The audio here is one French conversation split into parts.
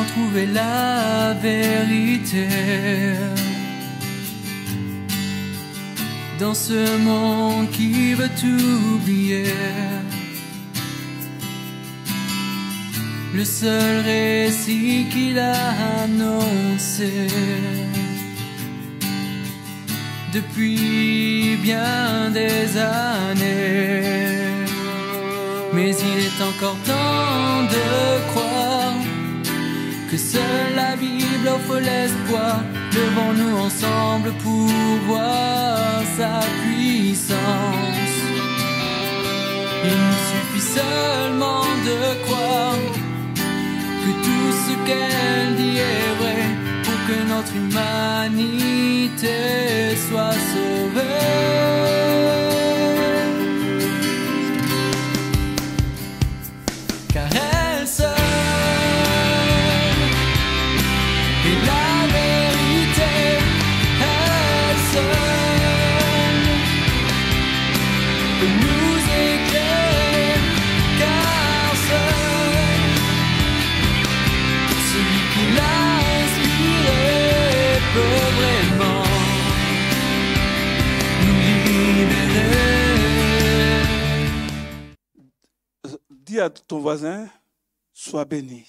trouver la vérité dans ce monde qui veut tout oublier. Le seul récit qu'il a annoncé depuis bien des années. Mais il est encore temps de croire que seule la Bible offre l'espoir. Levons-nous ensemble pour voir sa puissance. Il nous suffit seulement de croire que tout ce qu'elle dit est vrai pour que notre humanité soit sauvée. Car elle seule est la vérité, elle seule peut nous éclairer, car seul celui qui l'a inspiré peut vraiment nous libérer. Dis à ton voisin, sois béni.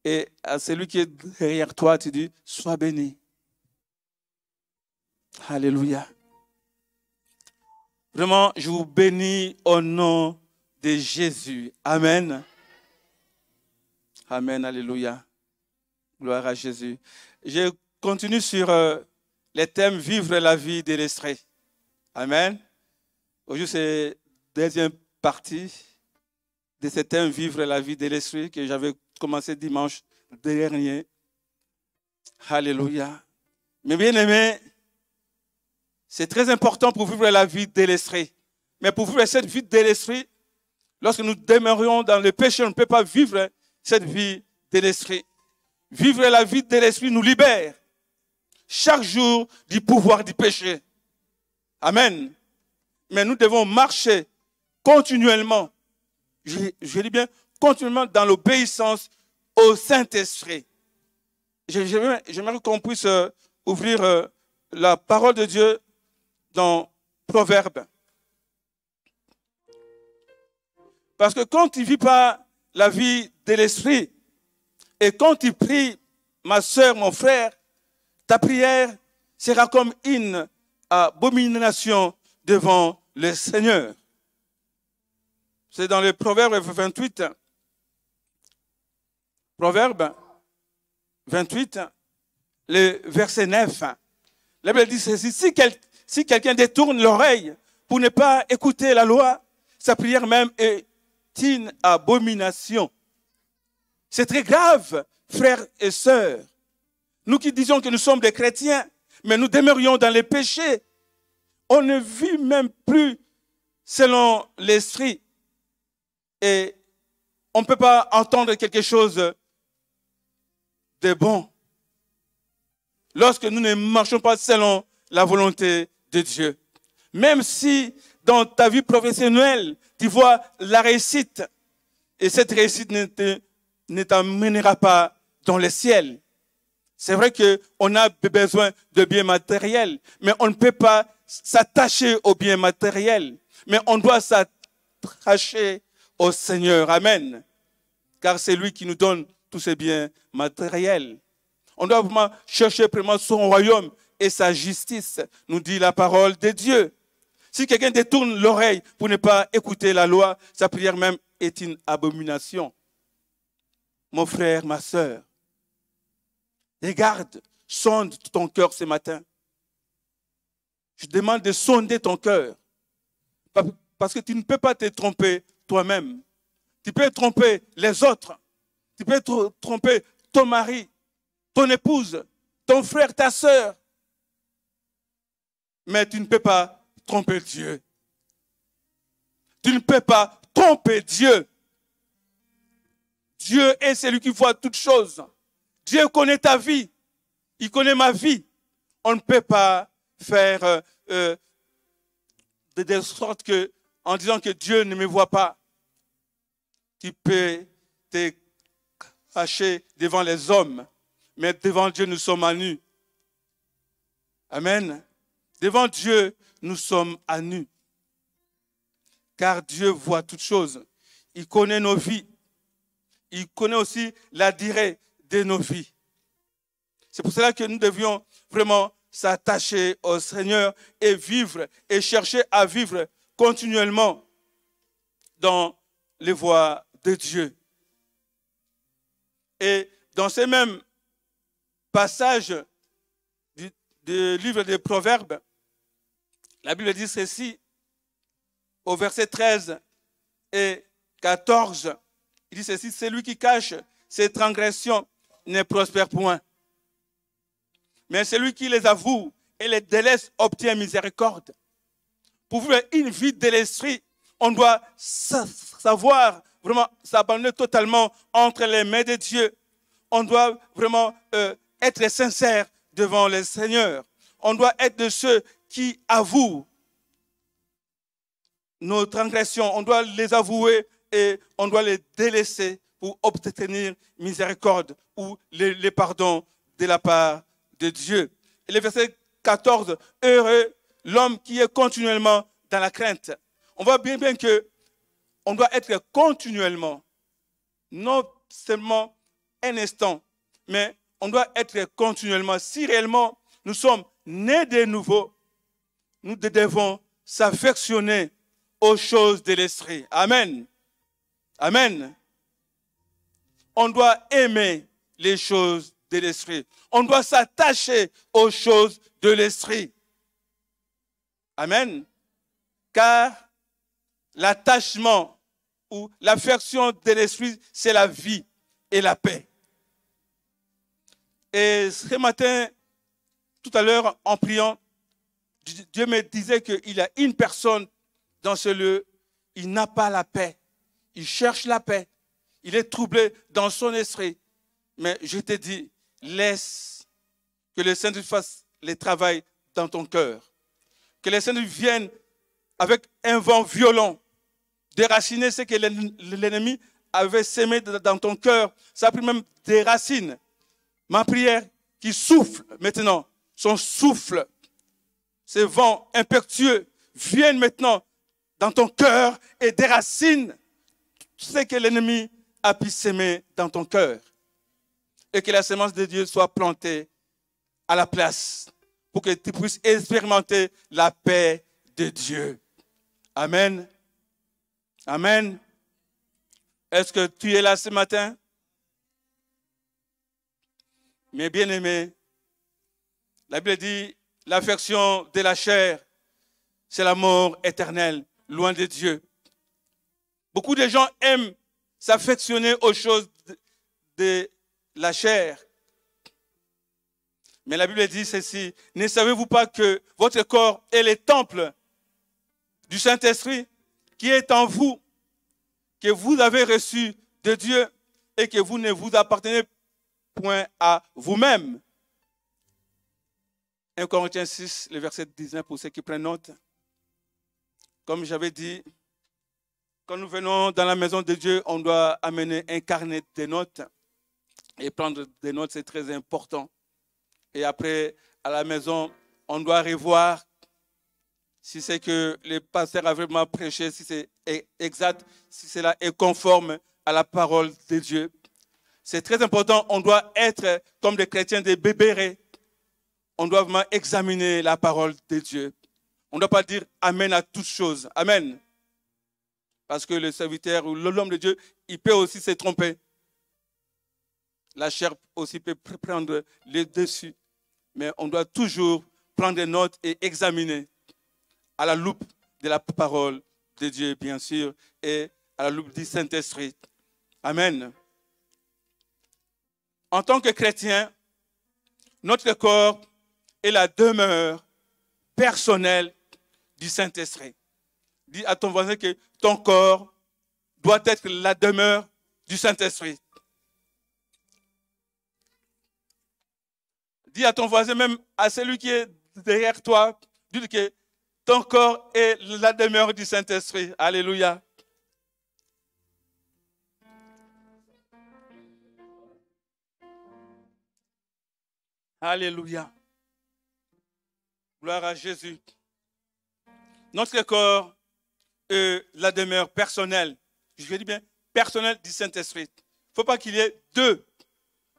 Et à celui qui est derrière toi, tu dis, sois béni. Alléluia. Vraiment, je vous bénis au nom de Jésus. Amen. Amen, alléluia. Gloire à Jésus. Je continue sur les thèmes vivre la vie délaissée. Amen. Aujourd'hui, c'est la deuxième partie de ce thème vivre la vie délaissée que j'avais commencé dimanche dernier. Alléluia. Mais bien aimé, c'est très important pour vivre la vie délaissée. Mais pour vivre cette vie délaissée, lorsque nous demeurions dans le péché, on ne peut pas vivre cette vie délaissée. Vivre la vie délaissée nous libère chaque jour du pouvoir du péché. Amen. Mais nous devons marcher continuellement, je dis bien continuellement dans l'obéissance au Saint-Esprit. J'aimerais qu'on puisse ouvrir la parole de Dieu dans Proverbes. Parce que quand tu ne vis pas la vie de l'esprit, et quand tu pries, ma soeur, mon frère, ta prière sera comme une abomination devant le Seigneur. C'est dans le Proverbe 28. Proverbe 28, le verset 9. La Bible dit ceci, si quelqu'un détourne l'oreille pour ne pas écouter la loi, sa prière même est une abomination. C'est très grave, frères et sœurs. Nous qui disons que nous sommes des chrétiens, mais nous demeurions dans les péchés. On ne vit même plus selon l'esprit. Et on ne peut pas entendre quelque chose de bon lorsque nous ne marchons pas selon la volonté de Dieu. Même si dans ta vie professionnelle, tu vois la réussite, et cette réussite ne t'amènera pas dans le ciel. C'est vrai qu'on a besoin de biens matériels, mais on ne peut pas s'attacher aux biens matériels, mais on doit s'attacher au Seigneur. Amen. Car c'est lui qui nous donne tous ces biens matériels. On doit vraiment chercher vraiment son royaume et sa justice, nous dit la parole de Dieu. Si quelqu'un détourne l'oreille pour ne pas écouter la loi, sa prière même est une abomination. Mon frère, ma sœur, regarde, sonde ton cœur ce matin. Je demande de sonder ton cœur. Parce que tu ne peux pas te tromper toi-même. Tu peux tromper les autres. Tu peux tromper ton mari, ton épouse, ton frère, ta sœur. Mais tu ne peux pas tromper Dieu. Tu ne peux pas tromper Dieu. Dieu est celui qui voit toutes choses. Dieu connaît ta vie. Il connaît ma vie. On ne peut pas faire de sorte que, en disant que Dieu ne me voit pas, tu peux te cachés devant les hommes, mais devant Dieu, nous sommes à nu. Amen. Devant Dieu, nous sommes à nu. Car Dieu voit toutes choses. Il connaît nos vies. Il connaît aussi la durée de nos vies. C'est pour cela que nous devions vraiment s'attacher au Seigneur et vivre et chercher à vivre continuellement dans les voies de Dieu. Et dans ces mêmes passages du livre des Proverbes, la Bible dit ceci, au verset 13 et 14, il dit ceci, celui qui cache ses transgressions ne prospère point. Mais celui qui les avoue et les délaisse obtient miséricorde. Pour vivre une vie de l'esprit, on doit savoir vraiment s'abandonner totalement entre les mains de Dieu. On doit vraiment être sincère devant le Seigneur. On doit être de ceux qui avouent nos transgressions. On doit les avouer et on doit les délaisser pour obtenir miséricorde ou les pardons de la part de Dieu. Et le verset 14, heureux l'homme qui est continuellement dans la crainte. On voit bien que on doit être continuellement, non seulement un instant, mais on doit être continuellement. Si réellement nous sommes nés de nouveau, nous devons s'affectionner aux choses de l'esprit. Amen. Amen. On doit aimer les choses de l'esprit. On doit s'attacher aux choses de l'esprit. Amen. Car l'attachement ou l'affection de l'esprit, c'est la vie et la paix. Et ce matin, tout à l'heure, en priant, Dieu me disait qu'il y a une personne dans ce lieu, il n'a pas la paix. Il cherche la paix. Il est troublé dans son esprit. Mais je te dis, laisse que le Saint-Esprit fasse le travail dans ton cœur. Que le Saint-Esprit vienne avec un vent violent, déraciner ce que l'ennemi avait sémé dans ton cœur. Ça a pris même des racines. Ma prière qui souffle maintenant, son souffle, ce vent impétueux, viennent maintenant dans ton cœur et déracine ce que l'ennemi a pu s'aimer dans ton cœur. Et que la semence de Dieu soit plantée à la place pour que tu puisses expérimenter la paix de Dieu. Amen. Amen. Est-ce que tu es là ce matin? Mes bien-aimés, la Bible dit, l'affection de la chair, c'est la mort éternelle, loin de Dieu. Beaucoup de gens aiment s'affectionner aux choses de la chair. Mais la Bible dit ceci, ne savez-vous pas que votre corps est le temple du Saint-Esprit qui est en vous, que vous avez reçu de Dieu et que vous ne vous appartenez point à vous-même. 1 Corinthiens 6, le verset 19, pour ceux qui prennent note. Comme j'avais dit, quand nous venons dans la maison de Dieu, on doit amener un carnet de notes. Et prendre des notes, c'est très important. Et après, à la maison, on doit revoir si c'est que le pasteur a vraiment prêché, si c'est exact, si cela est conforme à la parole de Dieu. C'est très important, on doit être comme des chrétiens des bébérés. On doit vraiment examiner la parole de Dieu. On ne doit pas dire Amen à toutes choses. Amen. Parce que le serviteur ou l'homme de Dieu, il peut aussi se tromper. La chair aussi peut prendre le dessus. Mais on doit toujours prendre des notes et examiner à la loupe de la parole de Dieu, bien sûr, et à la loupe du Saint-Esprit. Amen. En tant que chrétien, notre corps est la demeure personnelle du Saint-Esprit. Dis à ton voisin que ton corps doit être la demeure du Saint-Esprit. Dis à ton voisin, même à celui qui est derrière toi, dis que ton corps est la demeure du Saint-Esprit. Alléluia. Alléluia. Gloire à Jésus. Notre corps est la demeure personnelle. Je vais dire bien personnelle du Saint-Esprit. Il ne faut pas qu'il y ait deux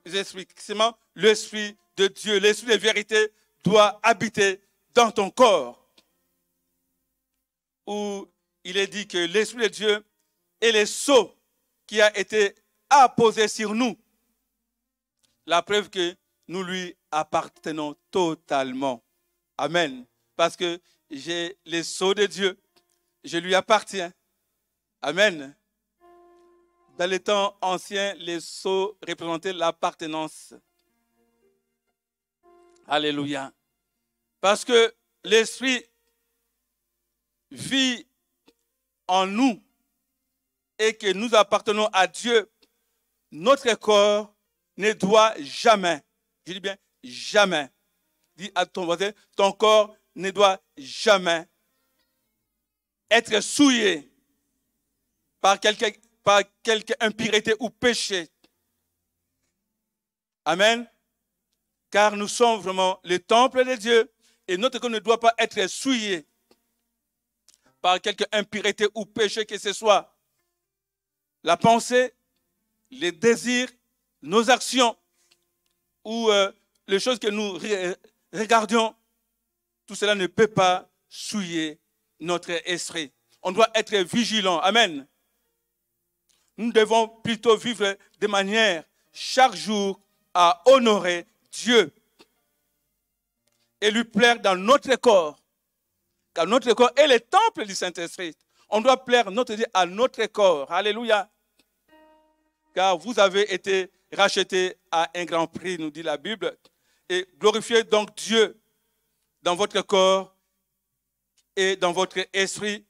esprits. Seulement l'Esprit de Dieu, l'Esprit de vérité doit habiter dans ton corps. Où il est dit que l'Esprit de Dieu est le sceau qui a été apposé sur nous. La preuve que nous lui appartenons totalement. Amen. Parce que j'ai le sceau de Dieu. Je lui appartiens. Amen. Dans les temps anciens, les sceaux représentaient l'appartenance. Alléluia. Parce que l'Esprit vit en nous et que nous appartenons à Dieu, notre corps ne doit jamais, je dis bien jamais, dis à ton voisin, ton corps ne doit jamais être souillé par quelque impureté ou péché. Amen. Car nous sommes vraiment le temple de Dieu et notre corps ne doit pas être souillé par quelque impureté ou péché que ce soit. La pensée, les désirs, nos actions ou les choses que nous regardions, tout cela ne peut pas souiller notre esprit. On doit être vigilant. Amen. Nous devons plutôt vivre de manière chaque jour à honorer Dieu et lui plaire dans notre corps. Car notre corps est le temple du Saint-Esprit. On doit plaire notre Dieu à notre corps. Alléluia. Car vous avez été rachetés à un grand prix, nous dit la Bible. Et glorifiez donc Dieu dans votre corps et dans votre esprit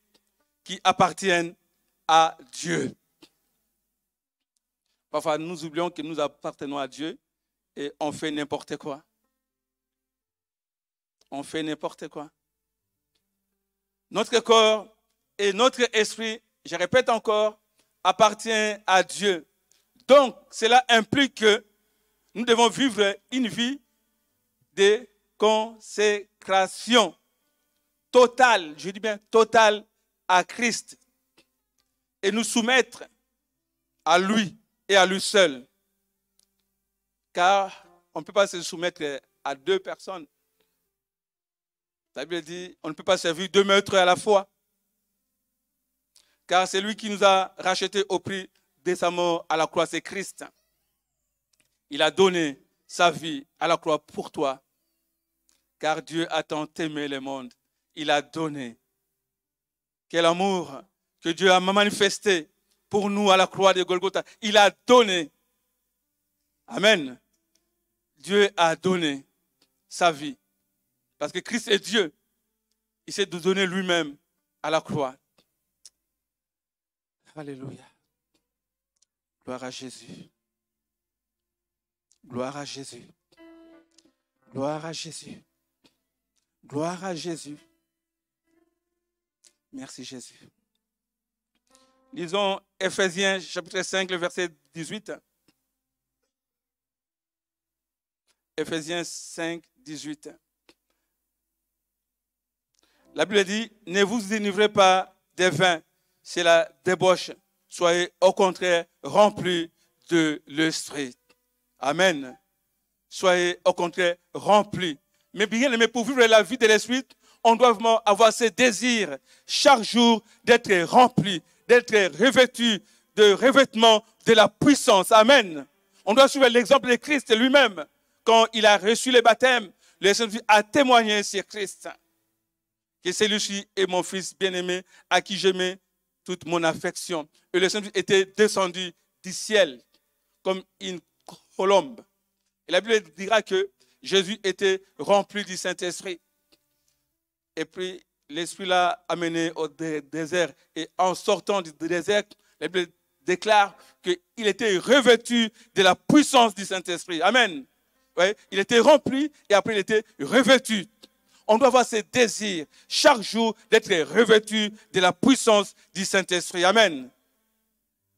qui appartiennent à Dieu. Parfois, nous oublions que nous appartenons à Dieu et on fait n'importe quoi. On fait n'importe quoi. Notre corps et notre esprit, je répète encore, appartient à Dieu. Donc, cela implique que nous devons vivre une vie de consécration totale, je dis bien totale, à Christ et nous soumettre à lui et à lui seul. Car on ne peut pas se soumettre à deux personnes. La Bible dit, on ne peut pas servir deux maîtres à la fois. Car c'est lui qui nous a rachetés au prix de sa mort à la croix, c'est Christ. Il a donné sa vie à la croix pour toi. Car Dieu a tant aimé le monde. Il a donné. Quel amour que Dieu a manifesté pour nous à la croix de Golgotha. Il a donné. Amen. Dieu a donné sa vie. Parce que Christ est Dieu. Il s'est donné lui-même à la croix. Alléluia. Gloire à Jésus. Gloire à Jésus. Gloire à Jésus. Gloire à Jésus. Merci Jésus. Lisons Ephésiens chapitre 5, le verset 18. Ephésiens 5, 18. La Bible dit, ne vous dénivrez pas des vins, c'est la débauche. Soyez au contraire remplis de l'Esprit. Amen. Soyez au contraire remplis. Mais bien aimé, pour vivre la vie de l'Esprit, on doit vraiment avoir ce désir chaque jour d'être rempli, d'être revêtu de revêtements de la puissance. Amen. On doit suivre l'exemple de Christ lui-même. Quand il a reçu le baptême, le Saint-Esprit a témoigné sur Christ. Que celui-ci est mon fils bien-aimé, à qui je mets toute mon affection. Et le Saint-Esprit était descendu du ciel comme une colombe. Et la Bible dira que Jésus était rempli du Saint-Esprit. Et puis, l'Esprit l'a amené au désert. Et en sortant du désert, la Bible déclare qu'il était revêtu de la puissance du Saint-Esprit. Amen. Ouais, il était rempli et après il était revêtu. On doit avoir ce désir chaque jour d'être revêtu de la puissance du Saint-Esprit. Amen.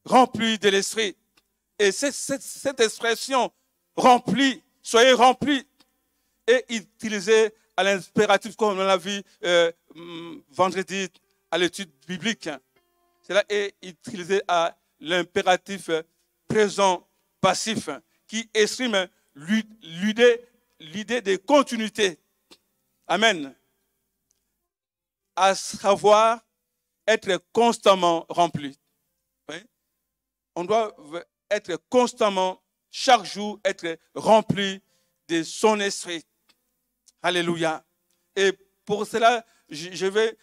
Rempli de l'Esprit. Et cette expression, rempli, soyez remplis, est utilisé à l'impératif, comme on l'a vu vendredi à l'étude biblique. Cela est utilisé à l'impératif présent passif qui exprime l'idée de continuité. Amen. À savoir être constamment rempli. Oui? On doit être constamment, chaque jour, être rempli de son esprit. Alléluia. Et pour cela, je vais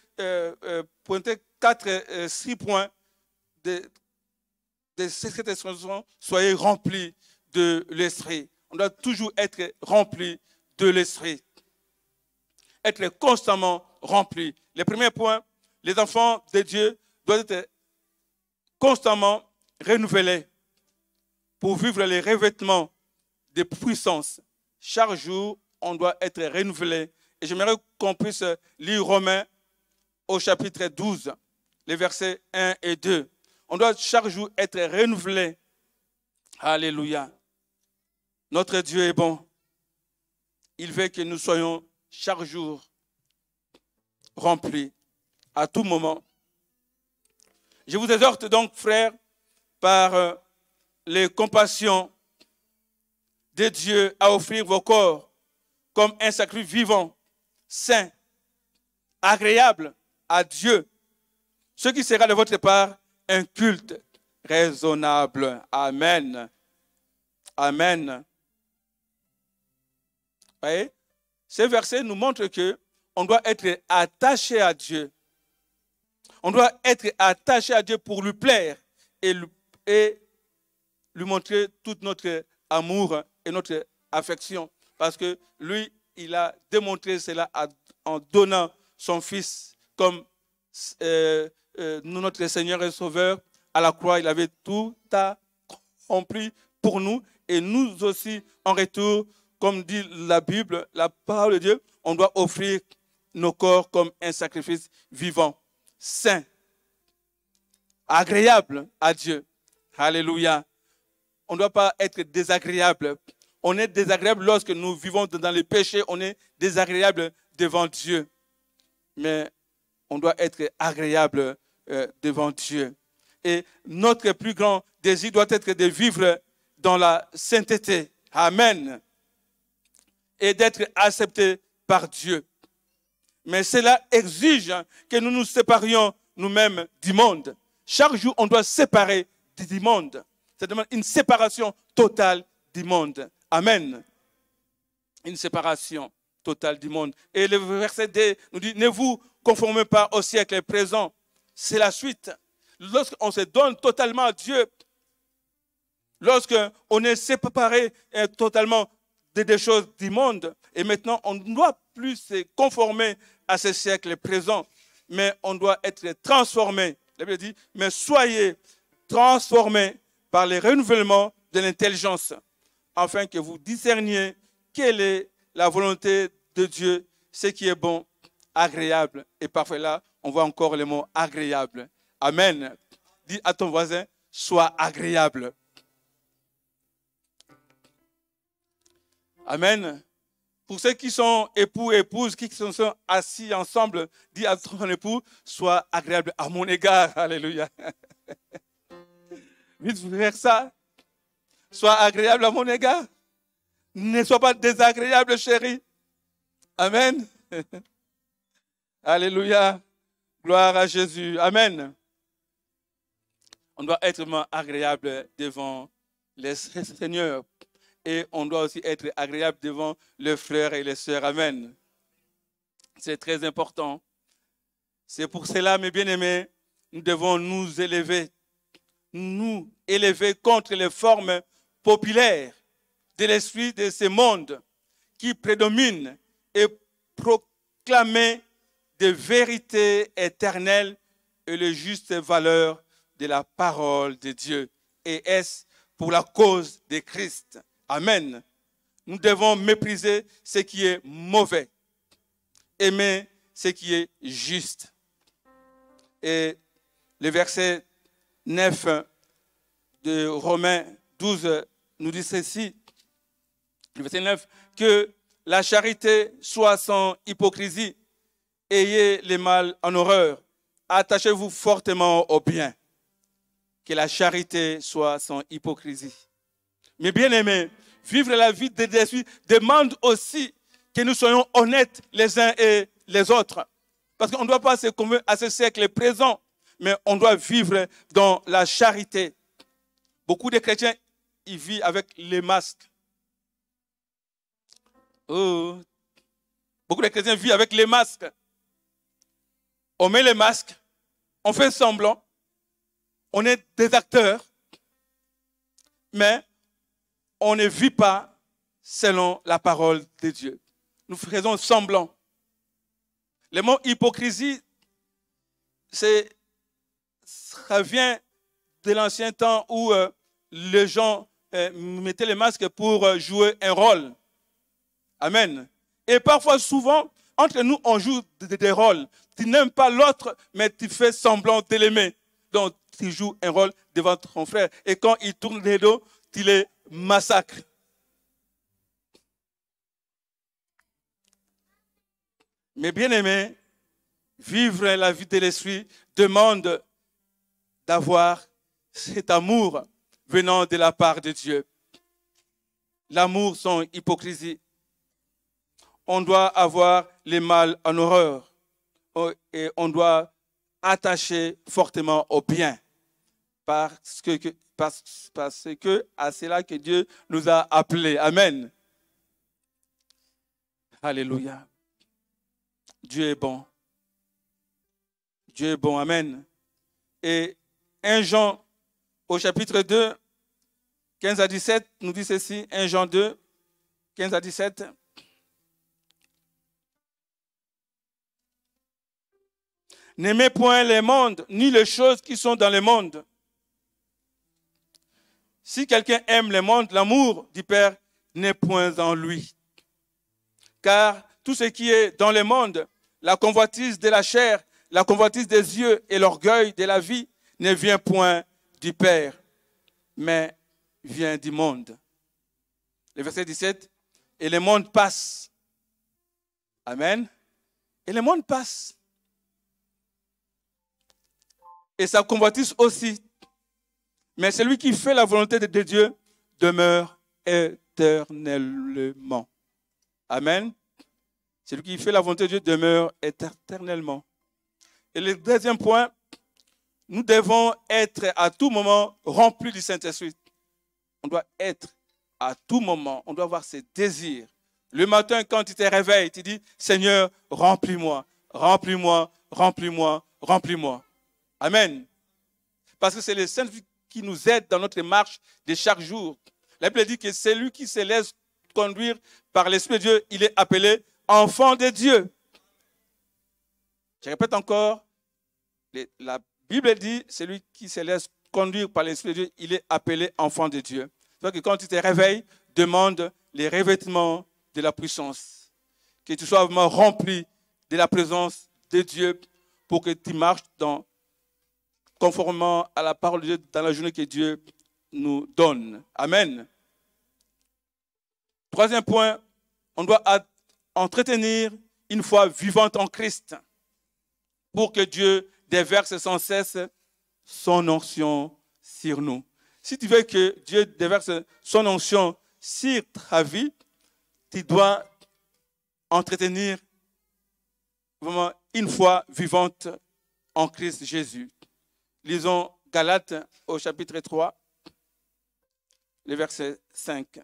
pointer 6 points de cette expression. Soyez remplis de l'esprit. On doit toujours être rempli de l'esprit. Être constamment rempli. Le premier point, les enfants de Dieu doivent être constamment renouvelés pour vivre les revêtements de puissance. Chaque jour, on doit être renouvelé. Et j'aimerais qu'on puisse lire Romains au chapitre 12, les versets 1 et 2. On doit chaque jour être renouvelé. Alléluia. Notre Dieu est bon. Il veut que nous soyons chaque jour remplis à tout moment. Je vous exhorte donc, frères, par les compassions de Dieu, à offrir vos corps comme un sacrifice vivant, saint, agréable à Dieu, ce qui sera de votre part un culte raisonnable. Amen. Amen. Vous voyez, ces versets nous montrent que on doit être attaché à Dieu. On doit être attaché à Dieu pour lui plaire et lui montrer tout notre amour et notre affection. Parce que lui, il a démontré cela en donnant son Fils comme notre Seigneur et Sauveur. À la croix, il avait tout accompli pour nous. Et nous aussi, en retour, comme dit la Bible, la parole de Dieu, on doit offrir nos corps comme un sacrifice vivant, saint, agréable à Dieu. Alléluia. On ne doit pas être désagréable. On est désagréable lorsque nous vivons dans le péché. On est désagréable devant Dieu. Mais on doit être agréable devant Dieu. Et notre plus grand désir doit être de vivre dans la sainteté. Amen. Et d'être accepté par Dieu. Mais cela exige que nous nous séparions nous-mêmes du monde. Chaque jour, on doit séparer du monde. Ça demande une séparation totale du monde. Amen. Une séparation totale du monde. Et le verset 2 nous dit, ne vous conformez pas au siècle présent. C'est la suite. Lorsqu'on se donne totalement à Dieu, lorsqu'on est séparé totalement des choses du monde, et maintenant on ne doit plus se conformer à ce siècle présent, mais on doit être transformé. La Bible dit, mais soyez transformés par le renouvellement de l'intelligence, afin que vous discerniez quelle est la volonté de Dieu, ce qui est bon, agréable et parfait. Là, on voit encore le mot agréable. Amen. Dis à ton voisin, sois agréable. Amen. Pour ceux qui sont époux et épouses, qui sont assis ensemble, dis à ton époux, sois agréable à mon égard. Alléluia. Vite faire ça. Sois agréable à mon égard. Ne sois pas désagréable, chérie. Amen. Alléluia. Gloire à Jésus. Amen. On doit être agréable devant les Seigneurs. Et on doit aussi être agréable devant les frères et les sœurs. Amen. C'est très important. C'est pour cela, mes bien-aimés, nous devons nous élever contre les formes populaires de l'esprit de ce monde qui prédomine et proclamer des vérités éternelles et les justes valeurs de la parole de Dieu. Et est-ce pour la cause de Christ? Amen. Nous devons mépriser ce qui est mauvais, aimer ce qui est juste. Et le verset 9 de Romains 12 nous dit ceci, le verset 9, que la charité soit sans hypocrisie. Ayez les mal en horreur. Attachez-vous fortement au bien. Que la charité soit sans hypocrisie. Mais bien aimés, vivre la vie de l'esprit demande aussi que nous soyons honnêtes les uns et les autres. Parce qu'on ne doit pas se convaincre à ce siècle présent, mais on doit vivre dans la charité. Beaucoup de chrétiens, ils vivent avec les masques. Oh. Beaucoup de chrétiens vivent avec les masques. On met les masques, on fait semblant, on est des acteurs, mais on ne vit pas selon la parole de Dieu. Nous faisons semblant. Le mot hypocrisie, ça vient de l'ancien temps où les gens mettaient les masques pour jouer un rôle. Amen. Et parfois, souvent, entre nous, on joue des rôles. Tu n'aimes pas l'autre, mais tu fais semblant de l'aimer. Donc, tu joues un rôle devant ton frère. Et quand il tourne les dos, tu les massacres. Mais bien aimé, vivre la vie de l'esprit demande d'avoir cet amour venant de la part de Dieu. L'amour sans hypocrisie. On doit avoir les mal en horreur et on doit attacher fortement au bien parce que à cela que Dieu nous a appelés. Amen. Alléluia. Dieu est bon. Dieu est bon. Amen. Et 1 Jean au chapitre 2, 15 à 17, nous dit ceci. 1 Jean 2, 15 à 17. N'aimez point le monde, ni les choses qui sont dans le monde. Si quelqu'un aime le monde, l'amour du Père n'est point en lui. Car tout ce qui est dans le monde, la convoitise de la chair, la convoitise des yeux et l'orgueil de la vie, ne vient point du Père, mais vient du monde. Le verset 17, et le monde passe. Amen. Et le monde passe. Et sa convoitise aussi. Mais celui qui fait la volonté de Dieu demeure éternellement. Amen. Celui qui fait la volonté de Dieu demeure éternellement. Et le deuxième point, nous devons être à tout moment remplis du Saint-Esprit. On doit être à tout moment, on doit avoir ces désirs. Le matin, quand tu te réveilles, tu dis, Seigneur, remplis-moi, remplis-moi, remplis-moi, remplis-moi. Amen. Parce que c'est le Saint-Esprit qui nous aide dans notre marche de chaque jour. La Bible dit que celui qui se laisse conduire par l'Esprit de Dieu, il est appelé enfant de Dieu. Je répète encore, la Bible dit, celui qui se laisse conduire par l'Esprit de Dieu, il est appelé enfant de Dieu. Donc quand tu te réveilles, demande les revêtements de la puissance. Que tu sois vraiment rempli de la présence de Dieu pour que tu marches conformément à la parole de Dieu dans la journée que Dieu nous donne. Amen. Troisième point, on doit entretenir une foi vivante en Christ pour que Dieu déverse sans cesse son onction sur nous. Si tu veux que Dieu déverse son onction sur ta vie, tu dois entretenir vraiment une foi vivante en Christ Jésus. Lisons Galates au chapitre 3, le verset 5.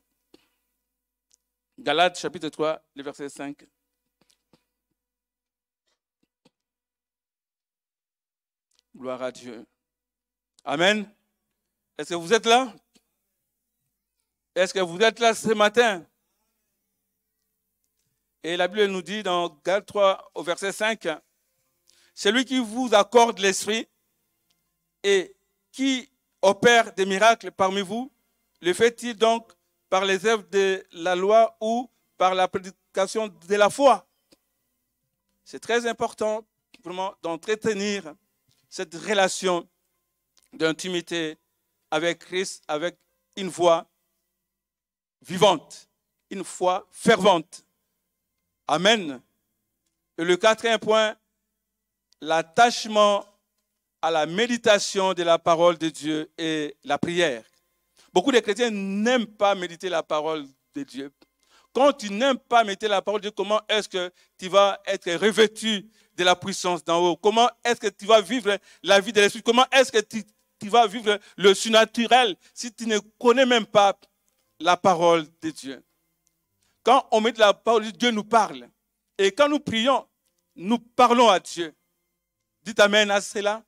Galates chapitre 3, le verset 5. Gloire à Dieu. Amen. Est-ce que vous êtes là? Est-ce que vous êtes là ce matin? Et la Bible nous dit dans Galates 3 au verset 5, celui qui vous accorde l'esprit et qui opère des miracles parmi vous, le fait-il donc par les œuvres de la loi ou par la prédication de la foi? C'est très important vraiment d'entretenir cette relation d'intimité avec Christ, avec une foi vivante, une foi fervente. Amen. Et le quatrième point, l'attachement à la méditation de la parole de Dieu et la prière. Beaucoup de chrétiens n'aiment pas méditer la parole de Dieu. Quand tu n'aimes pas méditer la parole de Dieu, comment est-ce que tu vas être revêtu de la puissance d'en haut? Comment est-ce que tu vas vivre la vie de l'esprit? Comment est-ce que tu vas vivre le surnaturel si tu ne connais même pas la parole de Dieu? Quand on médite la parole de Dieu, Dieu nous parle. Et quand nous prions, nous parlons à Dieu. Dites amen à cela.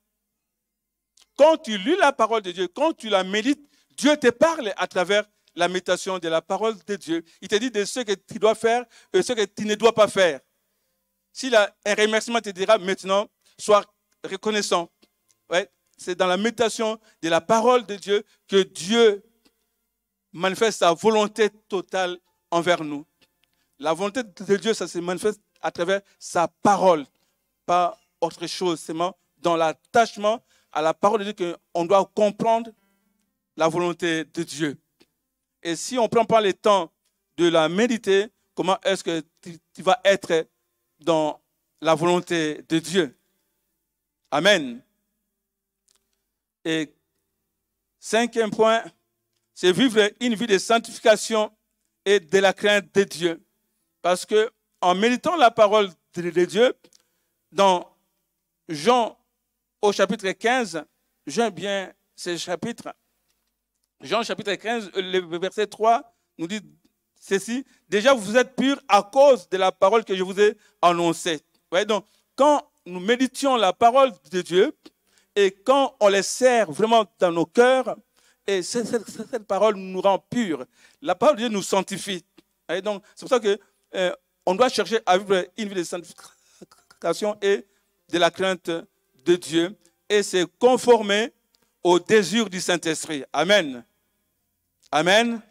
Quand tu lis la parole de Dieu, quand tu la médites, Dieu te parle à travers la méditation de la parole de Dieu. Il te dit de ce que tu dois faire et ce que tu ne dois pas faire. S'il a un remerciement, te dira maintenant, sois reconnaissant. Ouais, c'est dans la méditation de la parole de Dieu que Dieu manifeste sa volonté totale envers nous. La volonté de Dieu, ça se manifeste à travers sa parole, pas autre chose. C'est dans l'attachement à la parole de Dieu qu'on doit comprendre la volonté de Dieu. Et si on ne prend pas le temps de la méditer, comment est-ce que tu vas être dans la volonté de Dieu? Amen. Et cinquième point, c'est vivre une vie de sanctification et de la crainte de Dieu. Parce que en méditant la parole de Dieu, dans Jean au chapitre 15, j'aime bien ce chapitre. Jean chapitre 15, le verset 3 nous dit ceci. Déjà, vous êtes purs à cause de la parole que je vous ai annoncée. Ouais, donc, quand nous méditions la parole de Dieu et quand on les sert vraiment dans nos cœurs, et cette parole nous rend purs. La parole de Dieu nous sanctifie. Et donc, c'est pour ça que on doit chercher à vivre une vie de sanctification et de la crainte de Dieu et se conformer au désir du Saint-Esprit. Amen. Amen.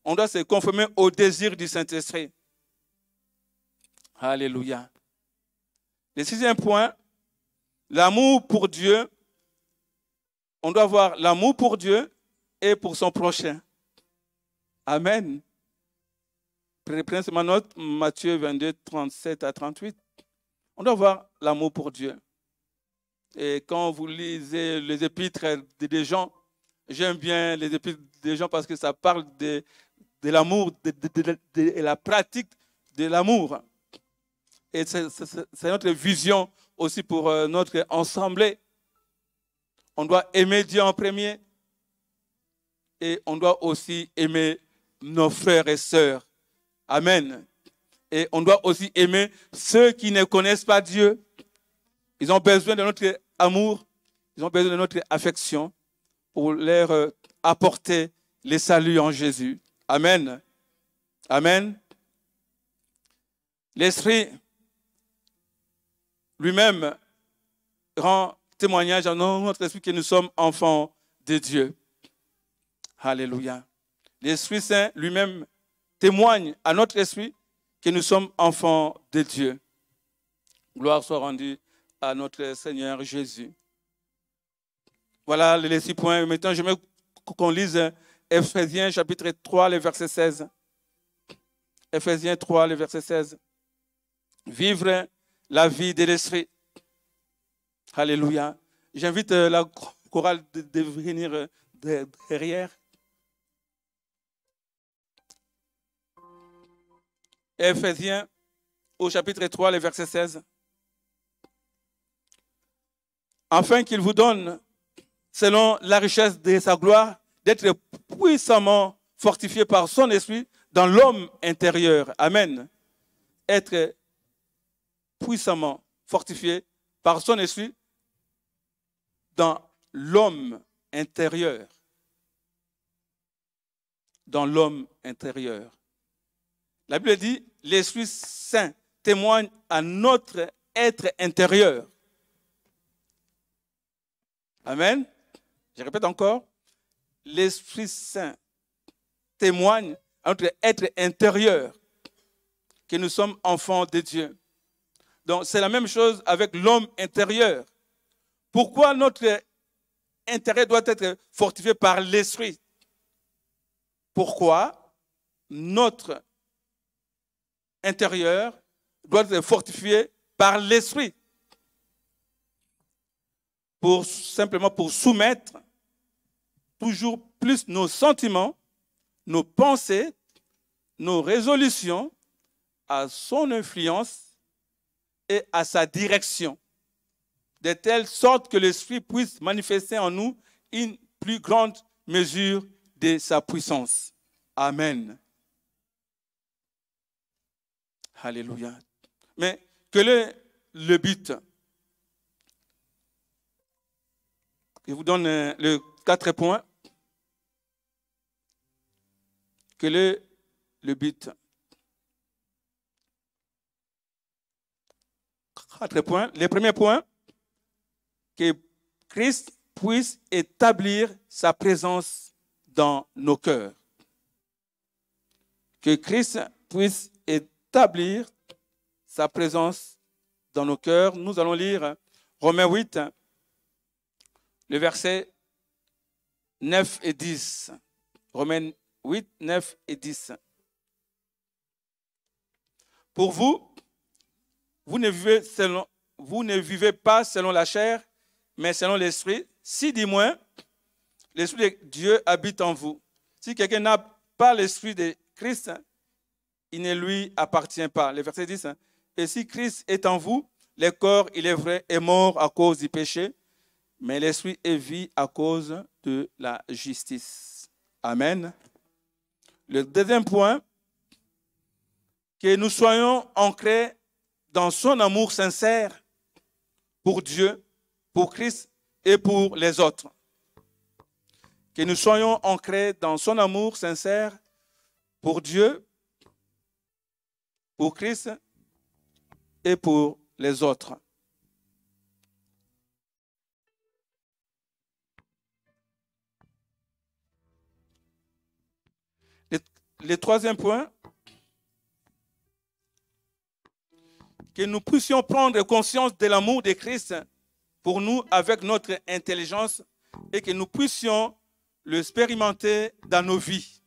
On doit se conformer au désir du Saint-Esprit. Alléluia. Le sixième point, l'amour pour Dieu. On doit avoir l'amour pour Dieu et pour son prochain. Amen. Prenez ma note, Matthieu 22, 37 à 38. On doit avoir l'amour pour Dieu. Et quand vous lisez les épîtres des gens, j'aime bien les épîtres des gens parce que ça parle de l'amour, de la pratique de l'amour. Et c'est notre vision aussi pour notre assemblée. On doit aimer Dieu en premier et on doit aussi aimer nos frères et sœurs. Amen. Et on doit aussi aimer ceux qui ne connaissent pas Dieu. Ils ont besoin de notre amour, ils ont besoin de notre affection pour leur apporter le salut en Jésus. Amen. Amen. L'Esprit lui-même rend témoignage à notre esprit que nous sommes enfants de Dieu. Alléluia. L'Esprit Saint lui-même témoigne à notre esprit que nous sommes enfants de Dieu. Gloire soit rendue à notre Seigneur Jésus. Voilà les 6 points. Maintenant, j'aimerais qu'on lise Ephésiens chapitre 3, le verset 16. Ephésiens 3, le verset 16. Vivre la vie de l'esprit. Alléluia. J'invite la chorale de venir derrière. Ephésiens au chapitre 3, le verset 16. Afin qu'il vous donne, selon la richesse de sa gloire, d'être puissamment fortifié par son esprit dans l'homme intérieur. Amen. Être puissamment fortifié par son esprit dans l'homme intérieur. Dans l'homme intérieur. La Bible dit, l'Esprit Saint témoigne à notre être intérieur. Amen. Je répète encore. L'Esprit Saint témoigne à notre être intérieur que nous sommes enfants de Dieu. Donc, c'est la même chose avec l'homme intérieur. Pourquoi notre intérieur doit être fortifié par l'Esprit? Pourquoi notre intérieur doit être fortifié par l'esprit. Simplement pour soumettre toujours plus nos sentiments, nos pensées, nos résolutions à son influence et à sa direction, de telle sorte que l'Esprit puisse manifester en nous une plus grande mesure de sa puissance. Amen. Alléluia. Mais quel est le but? Je vous donne les 4 points. Quel est le but? 4 points. Le premier point, que Christ puisse établir sa présence dans nos cœurs. Que Christ puisse établir sa présence dans nos cœurs. Nous allons lire Romains 8, le verset 9 et 10. Romains 8, 9 et 10. Pour vous, vous ne vivez pas selon la chair, mais selon l'esprit. Si, du moins, l'esprit de Dieu habite en vous. Si quelqu'un n'a pas l'esprit de Christ, il ne lui appartient pas. Le verset 10. Et si Christ est en vous, le corps, il est vrai, est mort à cause du péché, mais l'esprit est vie à cause de la justice. Amen. Le deuxième point, que nous soyons ancrés dans son amour sincère pour Dieu, pour Christ et pour les autres. Que nous soyons ancrés dans son amour sincère pour Dieu, pour Christ et pour les autres. Le troisième point, que nous puissions prendre conscience de l'amour de Christ pour nous avec notre intelligence et que nous puissions l'expérimenter dans nos vies.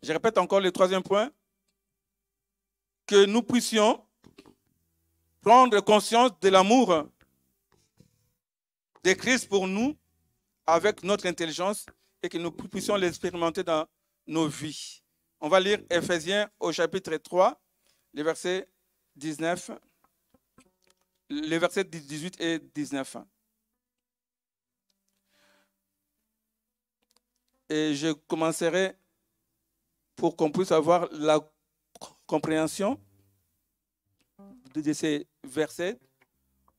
Je répète encore le troisième point, que nous puissions prendre conscience de l'amour de Christ pour nous avec notre intelligence et que nous puissions l'expérimenter dans nos vies. On va lire Éphésiens au chapitre 3, les versets 19, les versets 18 et 19. Et je commencerai pour qu'on puisse avoir la compréhension de ces versets.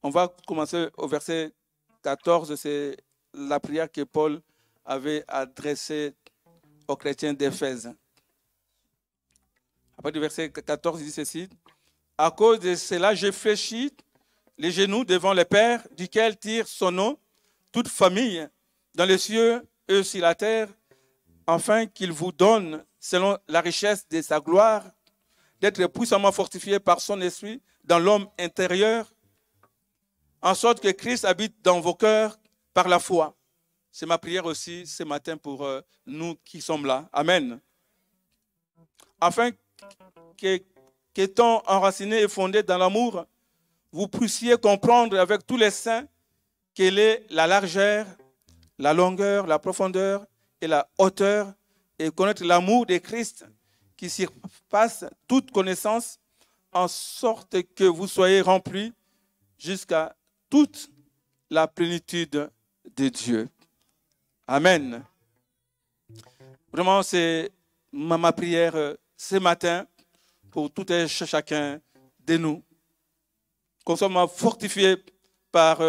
On va commencer au verset 14, c'est la prière que Paul avait adressée aux chrétiens d'Éphèse. Après le verset 14, il dit ceci. À cause de cela, je fléchis les genoux devant le Père, duquel tire son nom toute famille dans les cieux et sur la terre, afin qu'il vous donne, selon la richesse de sa gloire, d'être puissamment fortifié par son esprit dans l'homme intérieur, en sorte que Christ habite dans vos cœurs par la foi. C'est ma prière aussi ce matin pour nous qui sommes là. Amen. Afin qu'étant enracinés et fondés dans l'amour, vous puissiez comprendre avec tous les saints quelle est la largeur, la longueur, la profondeur et la hauteur, et connaître l'amour de Christ qui surpasse toute connaissance, en sorte que vous soyez remplis jusqu'à toute la plénitude de Dieu. Amen. Vraiment, c'est ma prière ce matin pour tout et chacun de nous, qu'on soit fortifiés par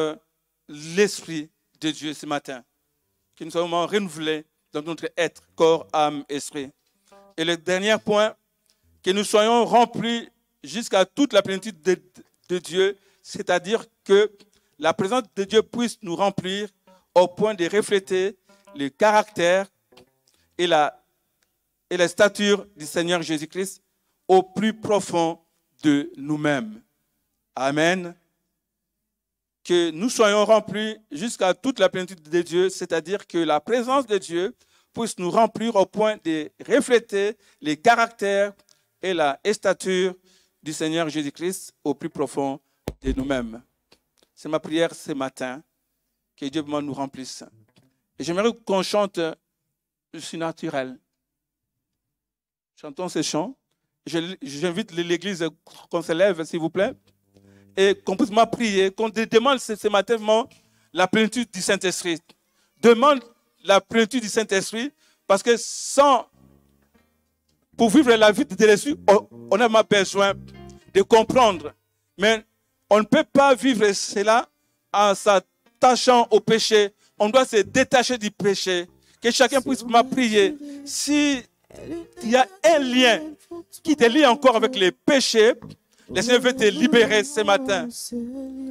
l'Esprit de Dieu ce matin, que nous soyons renouvelés dans notre être, corps, âme, esprit. Et le dernier point, que nous soyons remplis jusqu'à toute la plénitude de Dieu, c'est-à-dire que la présence de Dieu puisse nous remplir au point de refléter le caractère et la stature du Seigneur Jésus-Christ au plus profond de nous-mêmes. Amen. Que nous soyons remplis jusqu'à toute la plénitude de Dieu, c'est-à-dire que la présence de Dieu puisse nous remplir au point de refléter les caractères et la stature du Seigneur Jésus-Christ au plus profond de nous-mêmes. C'est ma prière ce matin, que Dieu nous remplisse. Et j'aimerais qu'on chante « Je suis naturel ». Chantons ce chant. J'invite l'Église qu'on se lève, s'il vous plaît, et qu'on puisse prier, qu'on demande ce matin la plénitude du Saint-Esprit. Demande la plénitude du Saint-Esprit, parce que pour vivre la vie de l'Esprit, on a besoin de comprendre. Mais on ne peut pas vivre cela en s'attachant au péché. On doit se détacher du péché. Que chacun puisse prier. Si il y a un lien qui te lie encore avec les péchés, le Seigneur veut te libérer ce matin.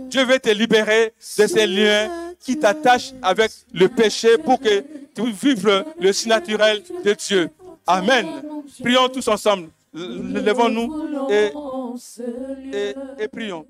Dieu veut te libérer de ces liens qui t'attachent avec le péché pour que tu puisses vivre le surnaturel de Dieu. Amen. Prions tous ensemble. Levons-nous et prions.